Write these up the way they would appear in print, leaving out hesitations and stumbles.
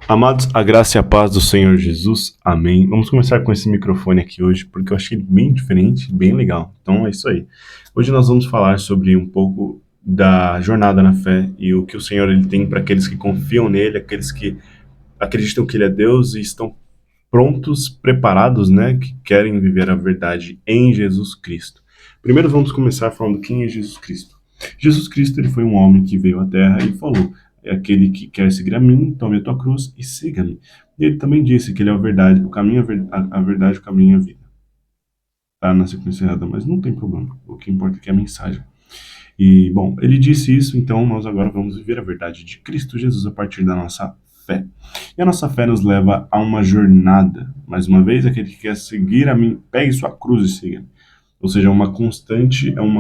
Amados, a graça e a paz do Senhor Jesus, amém. Vamos começar com esse microfone aqui hoje, porque eu achei ele bem diferente, bem legal. Então é isso aí. Hoje nós vamos falar sobre um pouco da jornada na fé e o que o Senhor ele tem para aqueles que confiam nele, aqueles que acreditam que ele é Deus e estão prontos, preparados, né, que querem viver a verdade em Jesus Cristo. Primeiro vamos começar falando quem é Jesus Cristo. Jesus Cristo ele foi um homem que veio à Terra e falou: é aquele que quer seguir a mim, tome a tua cruz e siga-me. E ele também disse que ele é a verdade, o caminho, a verdade, o caminho e a vida. Tá na sequência errada, mas não tem problema. O que importa é que é a mensagem. E, bom, ele disse isso, então nós agora vamos viver a verdade de Cristo Jesus a partir da nossa fé. E a nossa fé nos leva a uma jornada. Mais uma vez, aquele que quer seguir a mim, pegue sua cruz e siga-me. Ou seja, é uma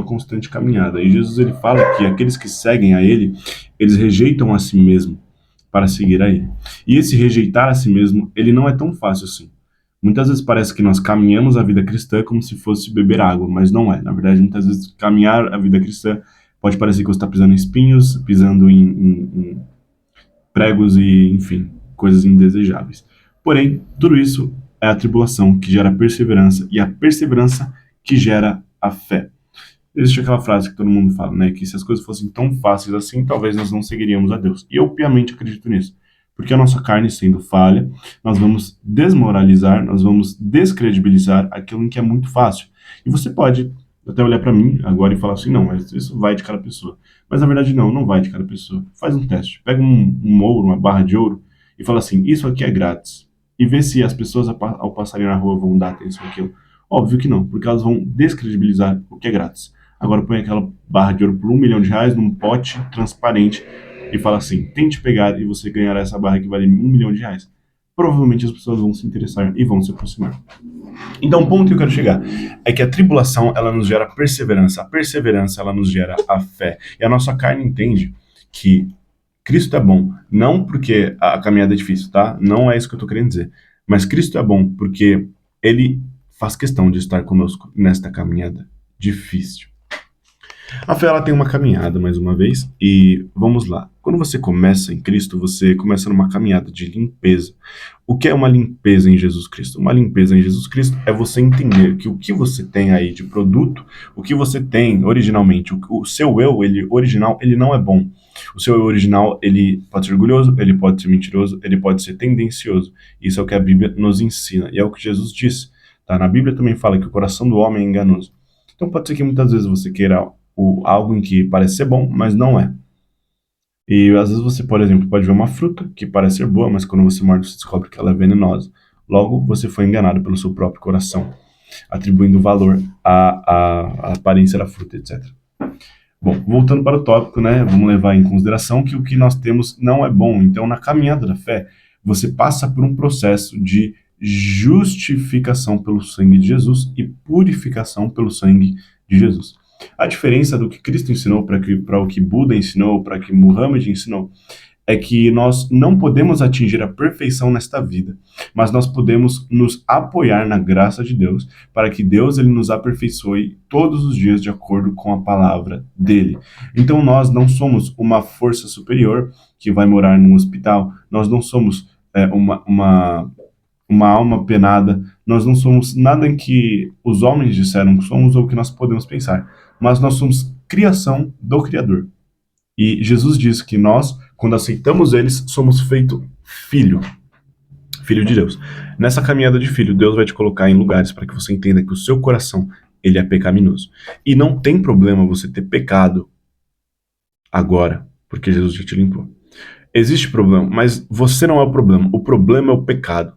constante caminhada. E Jesus ele fala que aqueles que seguem a ele, eles rejeitam a si mesmo para seguir a ele. E esse rejeitar a si mesmo, ele não é tão fácil assim. Muitas vezes parece que nós caminhamos a vida cristã como se fosse beber água, mas não é. Na verdade, muitas vezes caminhar a vida cristã pode parecer que você está pisando em espinhos, pisando em pregos e, enfim, coisas indesejáveis. Porém, tudo isso é a tribulação que gera perseverança e a perseverança que gera a fé. Existe aquela frase que todo mundo fala, né? Que se as coisas fossem tão fáceis assim, talvez nós não seguiríamos a Deus. E eu piamente acredito nisso. Porque a nossa carne sendo falha, nós vamos desmoralizar, nós vamos descredibilizar aquilo em que é muito fácil. E você pode até olhar para mim agora e falar assim, não, mas isso vai de cada pessoa. Mas na verdade não vai de cada pessoa. Faz um teste. Pega um ouro, uma barra de ouro e fala assim, isso aqui é grátis. E vê se as pessoas ao passarem na rua vão dar atenção àquilo. Óbvio que não, porque elas vão descredibilizar o que é grátis. Agora põe aquela barra de ouro por R$1 milhão num pote transparente e fala assim, tente pegar e você ganhará essa barra que vale R$1 milhão. Provavelmente as pessoas vão se interessar e vão se aproximar. Então o ponto que eu quero chegar é que a tribulação ela nos gera perseverança, a perseverança ela nos gera a fé. E a nossa carne entende que Cristo é bom, não porque a caminhada é difícil, tá? Não é isso que eu tô querendo dizer. Mas Cristo é bom porque ele faz questão de estar conosco nesta caminhada difícil. A fé ela tem uma caminhada, mais uma vez, e vamos lá. Quando você começa em Cristo, você começa numa caminhada de limpeza. O que é uma limpeza em Jesus Cristo? Uma limpeza em Jesus Cristo é você entender que o que você tem aí de produto, o que você tem originalmente, o seu eu, ele original, ele não é bom. O seu eu original, ele pode ser orgulhoso, ele pode ser mentiroso, ele pode ser tendencioso. Isso é o que a Bíblia nos ensina, e é o que Jesus disse. Tá? Na Bíblia também fala que o coração do homem é enganoso. Então pode ser que muitas vezes você queira algo em que parece ser bom, mas não é. E às vezes você, por exemplo, pode ver uma fruta que parece ser boa, mas quando você morde você descobre que ela é venenosa. Logo, você foi enganado pelo seu próprio coração, atribuindo valor à aparência da fruta, etc. Bom, voltando para o tópico, né, vamos levar em consideração que o que nós temos não é bom. Então, na caminhada da fé, você passa por um processo de justificação pelo sangue de Jesus e purificação pelo sangue de Jesus. A diferença do que Cristo ensinou para o que Buda ensinou, para o que Muhammad ensinou, é que nós não podemos atingir a perfeição nesta vida, mas nós podemos nos apoiar na graça de Deus, para que Deus ele nos aperfeiçoe todos os dias de acordo com a palavra dele. Então nós não somos uma força superior que vai morar num hospital, nós não somos uma alma penada, nós não somos nada em que os homens disseram que somos ou que nós podemos pensar, mas nós somos criação do Criador. E Jesus diz que nós, quando aceitamos eles, somos feito filho de Deus. Nessa caminhada de filho, Deus vai te colocar em lugares para que você entenda que o seu coração, ele é pecaminoso. E não tem problema você ter pecado agora, porque Jesus já te limpou. Existe problema, mas você não é o problema é o pecado.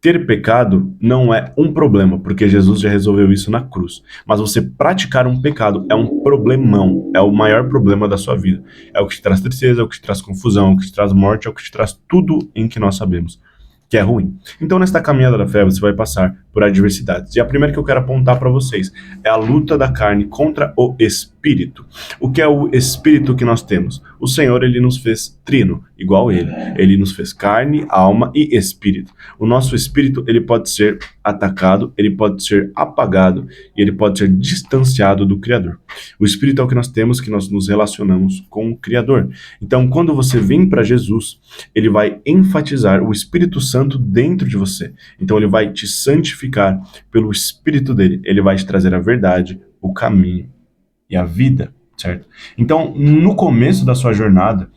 Ter pecado não é um problema, porque Jesus já resolveu isso na cruz. Mas você praticar um pecado é um problemão, é o maior problema da sua vida. É o que te traz tristeza, é o que te traz confusão, é o que te traz morte, é o que te traz tudo em que nós sabemos que é ruim. Então, nesta caminhada da fé, você vai passar por adversidades. E a primeira que eu quero apontar para vocês é a luta da carne contra o espírito. O que é o espírito que nós temos? O Senhor, ele nos fez trino, igual ele. Ele nos fez carne, alma e espírito. O nosso espírito, ele pode ser atacado, ele pode ser apagado e ele pode ser distanciado do Criador. O espírito é o que nós temos, que nós nos relacionamos com o Criador. Então, quando você vem para Jesus, ele vai enfatizar o Espírito Santo dentro de você. Então, ele vai te santificar pelo Espírito dele. Ele vai te trazer a verdade, o caminho e a vida, certo? Então, no começo da sua jornada,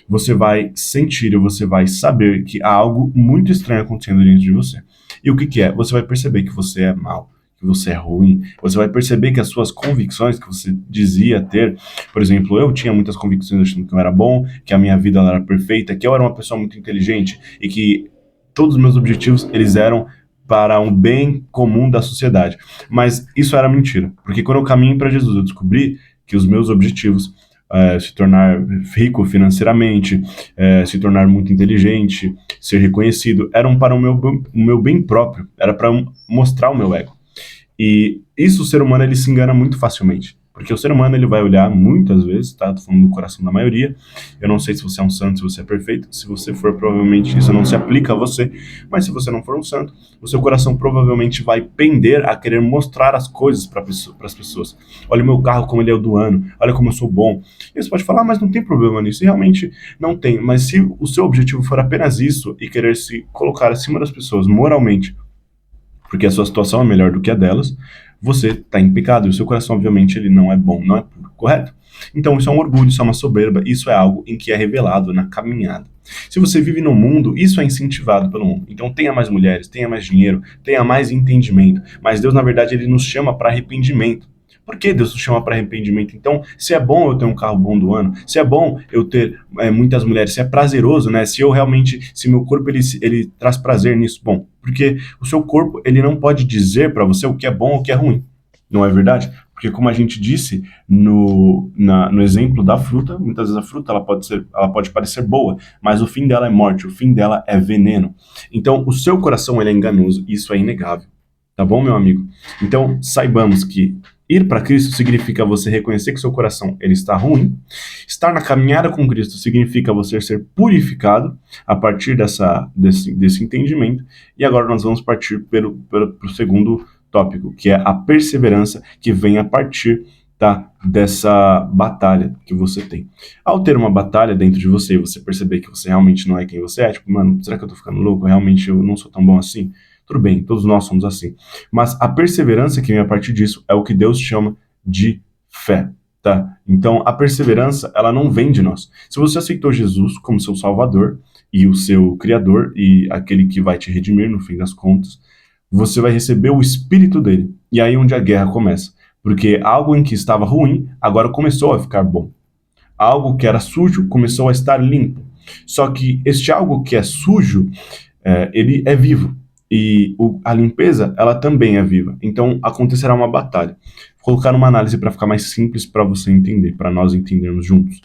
você vai sentir e você vai saber que há algo muito estranho acontecendo dentro de você. E o que que é? Você vai perceber que você é mau, que você é ruim. Você vai perceber que as suas convicções que você dizia ter, por exemplo, eu tinha muitas convicções achando que eu era bom, que a minha vida ela era perfeita, que eu era uma pessoa muito inteligente e que todos os meus objetivos eles eram para um bem comum da sociedade. Mas isso era mentira, porque quando eu caminhei para Jesus, eu descobri que os meus objetivos se tornar rico financeiramente, se tornar muito inteligente, ser reconhecido, eram para o meu bem próprio, era para mostrar o meu ego. E isso o ser humano ele se engana muito facilmente, porque o ser humano ele vai olhar muitas vezes, tá? Tô falando do coração da maioria. Eu não sei se você é um santo, se você é perfeito. Se você for, provavelmente isso não se aplica a você. Mas se você não for um santo, o seu coração provavelmente vai pender a querer mostrar as coisas para as pessoas. Olha o meu carro como ele é o do ano. Olha como eu sou bom. E você pode falar, mas não tem problema nisso. E realmente não tem. Mas se o seu objetivo for apenas isso e querer se colocar acima das pessoas moralmente, porque a sua situação é melhor do que a delas, você está em pecado, e o seu coração, obviamente, ele não é bom, não é puro, correto? Então, isso é um orgulho, isso é uma soberba, isso é algo em que é revelado na caminhada. Se você vive no mundo, isso é incentivado pelo mundo. Então, tenha mais mulheres, tenha mais dinheiro, tenha mais entendimento. Mas Deus, na verdade, ele nos chama para arrependimento. Por que Deus nos chama para arrependimento? Então, se é bom eu ter um carro bom do ano, se é bom eu ter muitas mulheres, se é prazeroso, né? Se eu realmente, se meu corpo ele traz prazer nisso, bom, porque o seu corpo ele não pode dizer para você o que é bom ou o que é ruim, não é verdade? Porque como a gente disse no exemplo da fruta, muitas vezes a fruta ela pode parecer boa, mas o fim dela é morte, o fim dela é veneno. Então, o seu coração ele é enganoso, isso é inegável. Tá bom, meu amigo? Então, saibamos que ir para Cristo significa você reconhecer que seu coração ele está ruim. Estar na caminhada com Cristo significa você ser purificado a partir desse entendimento. E agora nós vamos partir para o segundo tópico, que é a perseverança que vem a partir dessa batalha que você tem. Ao ter uma batalha dentro de você e você perceber que você realmente não é quem você é, tipo, mano, será que eu tô ficando louco? Realmente eu não sou tão bom assim? Tudo bem, todos nós somos assim. Mas a perseverança que vem a partir disso é o que Deus chama de fé, tá? Então, a perseverança, ela não vem de nós. Se você aceitou Jesus como seu Salvador e o seu Criador e aquele que vai te redimir no fim das contas, você vai receber o Espírito dele. E aí onde a guerra começa. Porque algo em que estava ruim, agora começou a ficar bom. Algo que era sujo começou a estar limpo. Só que este algo que é sujo, ele é vivo. E a limpeza, ela também é viva. Então, acontecerá uma batalha. Vou colocar uma análise para ficar mais simples para você entender, para nós entendermos juntos.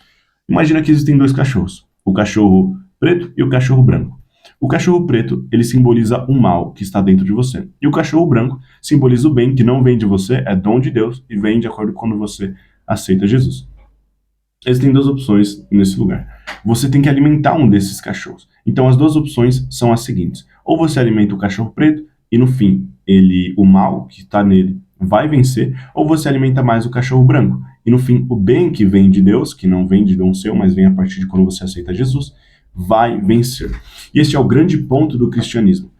Imagina que existem dois cachorros. O cachorro preto e o cachorro branco. O cachorro preto, ele simboliza o mal que está dentro de você. E o cachorro branco simboliza o bem que não vem de você, é dom de Deus e vem de acordo com quando você aceita Jesus. Existem duas opções nesse lugar. Você tem que alimentar um desses cachorros. Então as duas opções são as seguintes. Ou você alimenta o cachorro preto e no fim, o mal que está nele vai vencer, ou você alimenta mais o cachorro branco. E no fim, o bem que vem de Deus, que não vem de dom seu, mas vem a partir de quando você aceita Jesus, vai vencer. E este é o grande ponto do cristianismo.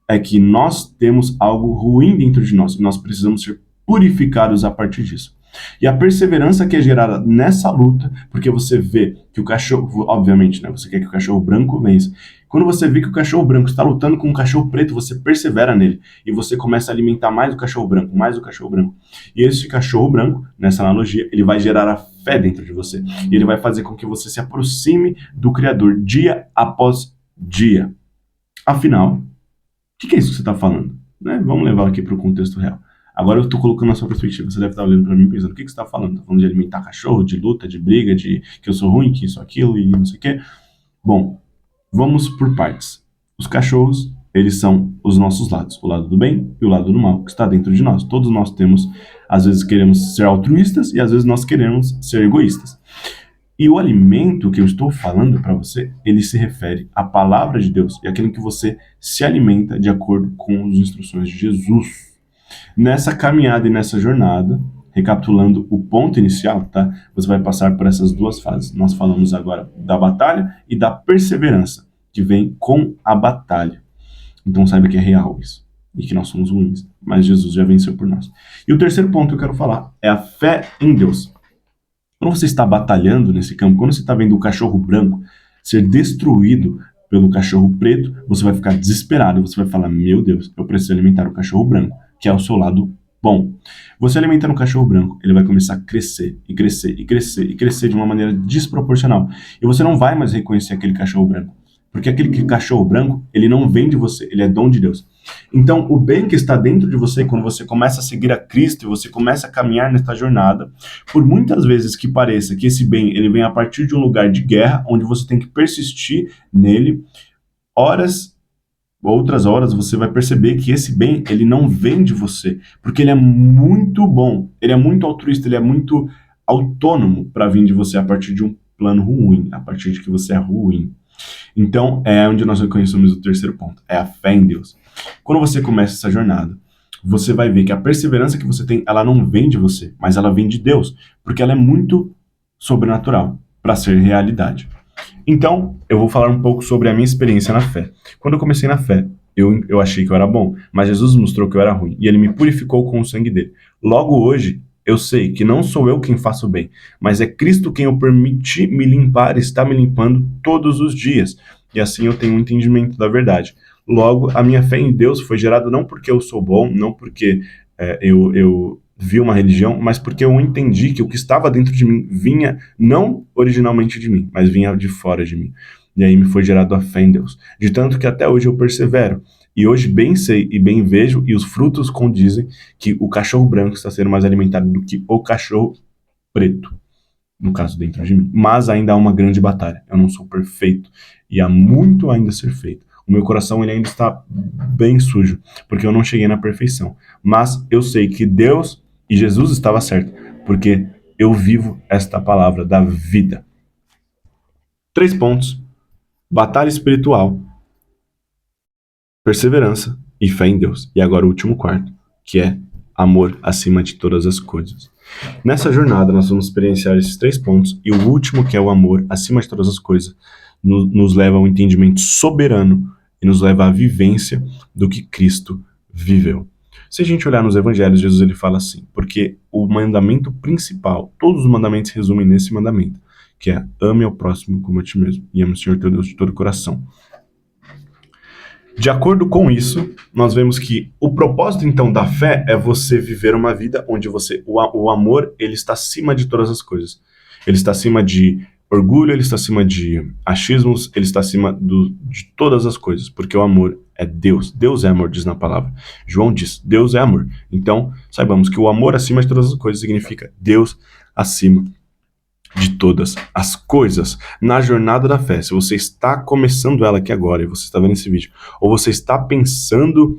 É que nós temos algo ruim dentro de nós e nós precisamos ser purificados a partir disso. E a perseverança que é gerada nessa luta, porque você vê que o cachorro, obviamente, né, você quer que o cachorro branco vença. Quando você vê que o cachorro branco está lutando com o cachorro preto, você persevera nele e você começa a alimentar mais o cachorro branco, mais o cachorro branco. E esse cachorro branco, nessa analogia, ele vai gerar a fé dentro de você. E ele vai fazer com que você se aproxime do Criador dia após dia. Afinal, o que é isso que você está falando? Né? Vamos levar aqui para o contexto real. Agora eu estou colocando na sua perspectiva. Você deve estar olhando para mim pensando, o que você está falando? Está falando de alimentar cachorro, de luta, de briga, de que eu sou ruim, que isso, aquilo e não sei o quê. Bom, vamos por partes. Os cachorros, eles são os nossos lados, o lado do bem e o lado do mal, que está dentro de nós. Todos nós temos, às vezes queremos ser altruístas e às vezes nós queremos ser egoístas. E o alimento que eu estou falando para você, ele se refere à palavra de Deus e àquilo que você se alimenta de acordo com as instruções de Jesus. Nessa caminhada e nessa jornada, recapitulando o ponto inicial, tá? Você vai passar por essas duas fases. Nós falamos agora da batalha e da perseverança, que vem com a batalha. Então saiba que é real isso, e que nós somos ruins, mas Jesus já venceu por nós. E o terceiro ponto que eu quero falar é a fé em Deus. Quando você está batalhando nesse campo, quando você está vendo o cachorro branco ser destruído pelo cachorro preto, você vai ficar desesperado, você vai falar, meu Deus, eu preciso alimentar o cachorro branco, que é o seu lado bom. Você alimentando o cachorro branco, ele vai começar a crescer, e crescer, e crescer, e crescer de uma maneira desproporcional. E você não vai mais reconhecer aquele cachorro branco, porque aquele cachorro branco, ele não vem de você, ele é dom de Deus. Então, o bem que está dentro de você, quando você começa a seguir a Cristo e você começa a caminhar nesta jornada, por muitas vezes que pareça que esse bem, ele vem a partir de um lugar de guerra, onde você tem que persistir nele, outras horas você vai perceber que esse bem, ele não vem de você, porque ele é muito bom, ele é muito altruísta, ele é muito autônomo para vir de você a partir de um plano ruim, a partir de que você é ruim. Então, é onde nós reconhecemos o terceiro ponto, é a fé em Deus. Quando você começa essa jornada, você vai ver que a perseverança que você tem, ela não vem de você, mas ela vem de Deus, porque ela é muito sobrenatural para ser realidade. Então, eu vou falar um pouco sobre a minha experiência na fé. Quando eu comecei na fé, eu achei que eu era bom, mas Jesus mostrou que eu era ruim, e ele me purificou com o sangue dele. Logo hoje, eu sei que não sou eu quem faço bem, mas é Cristo quem eu permiti me limpar e está me limpando todos os dias. E assim eu tenho um entendimento da verdade. Logo, a minha fé em Deus foi gerada não porque eu sou bom, não porque eu vi uma religião, mas porque eu entendi que o que estava dentro de mim vinha não originalmente de mim, mas vinha de fora de mim. E aí me foi gerado a fé em Deus. De tanto que até hoje eu persevero. E hoje bem sei e bem vejo, e os frutos condizem que o cachorro branco está sendo mais alimentado do que o cachorro preto, no caso dentro de mim. Mas ainda há uma grande batalha. Eu não sou perfeito e há muito ainda a ser feito. O meu coração ele ainda está bem sujo, porque eu não cheguei na perfeição. Mas eu sei que Deus e Jesus estava certo, porque eu vivo esta palavra da vida. 3 pontos. Batalha espiritual, perseverança e fé em Deus. E agora o último quarto, que é amor acima de todas as coisas. Nessa jornada nós vamos experienciar esses 3 pontos, e o último, que é o amor acima de todas as coisas, nos leva ao entendimento soberano e nos leva à vivência do que Cristo viveu. Se a gente olhar nos evangelhos, Jesus ele fala assim, porque o mandamento principal, todos os mandamentos se resumem nesse mandamento, que é ame ao próximo como a ti mesmo, e ame o Senhor teu Deus de todo o coração. De acordo com isso, nós vemos que o propósito, então, da fé é você viver uma vida onde o amor, ele está acima de todas as coisas. Ele está acima de orgulho, ele está acima de achismos, ele está acima de todas as coisas, porque o amor é Deus. Deus é amor, diz na palavra. João diz, Deus é amor. Então, saibamos que o amor acima de todas as coisas significa Deus acima de todas as coisas. Na jornada da fé, se você está começando ela aqui agora, e você está vendo esse vídeo, ou você está pensando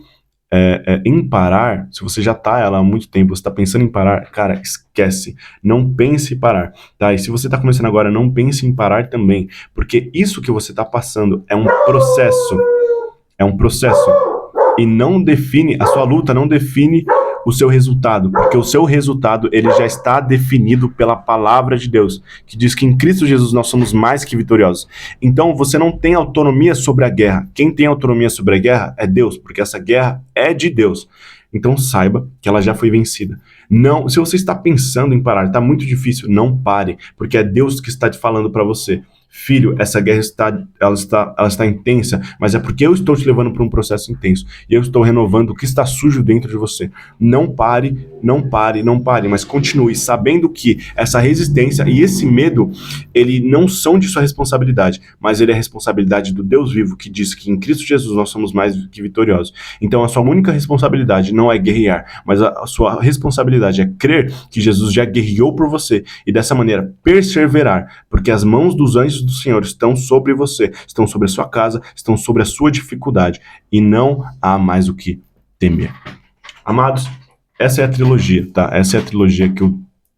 em parar, se você já está ela há muito tempo, você está pensando em parar, cara, esquece, não pense em parar, tá? E se você está começando agora, não pense em parar também, porque isso que você está passando é um processo, e não define, a sua luta não define o seu resultado, porque o seu resultado ele já está definido pela palavra de Deus, que diz que em Cristo Jesus nós somos mais que vitoriosos. Então você não tem autonomia sobre a guerra. Quem tem autonomia sobre a guerra é Deus, porque essa guerra é de Deus. Então saiba que ela já foi vencida. Não, se você está pensando em parar, está muito difícil, não pare, porque é Deus que está te falando para você. Filho, essa guerra está intensa, mas é porque eu estou te levando para um processo intenso, e eu estou renovando o que está sujo dentro de você. Não pare, não pare, não pare, mas continue sabendo que essa resistência e esse medo, ele não são de sua responsabilidade, mas ele é responsabilidade do Deus vivo, que diz que em Cristo Jesus nós somos mais que vitoriosos. Então a sua única responsabilidade não é guerrear, mas a sua responsabilidade é crer que Jesus já guerreou por você, e dessa maneira perseverar, porque as mãos dos anjos bênçãos do Senhor estão sobre você, estão sobre a sua casa, estão sobre a sua dificuldade, e não há mais o que temer. Amados, essa é a trilogia, tá? Essa é a trilogia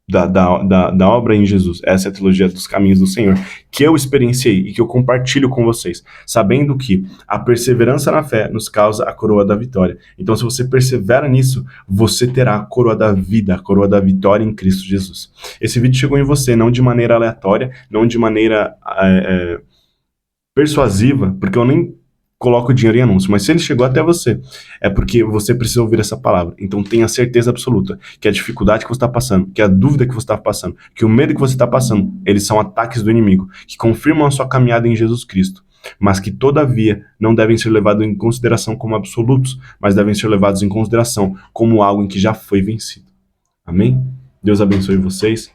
da obra em Jesus. Essa é a trilogia dos caminhos do Senhor, que eu experienciei e que eu compartilho com vocês, sabendo que a perseverança na fé nos causa a coroa da vitória. Então, se você persevera nisso, você terá a coroa da vida, a coroa da vitória em Cristo Jesus. Esse vídeo chegou em você não de maneira aleatória, não de maneira persuasiva, porque eu nem coloco dinheiro em anúncio, mas se ele chegou até você, é porque você precisa ouvir essa palavra. Então tenha certeza absoluta que a dificuldade que você está passando, que a dúvida que você está passando, que o medo que você está passando, eles são ataques do inimigo, que confirmam a sua caminhada em Jesus Cristo, mas que todavia não devem ser levados em consideração como absolutos, mas devem ser levados em consideração como algo em que já foi vencido. Amém? Deus abençoe vocês.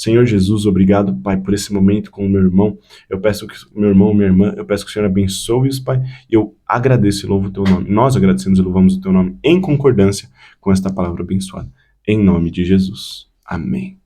Senhor Jesus, obrigado, Pai, por esse momento com o meu irmão. Eu peço que meu irmão, minha irmã, eu peço que o Senhor abençoe-os, Pai. E eu agradeço e louvo o teu nome. Nós agradecemos e louvamos o teu nome em concordância com esta palavra abençoada. Em nome de Jesus. Amém.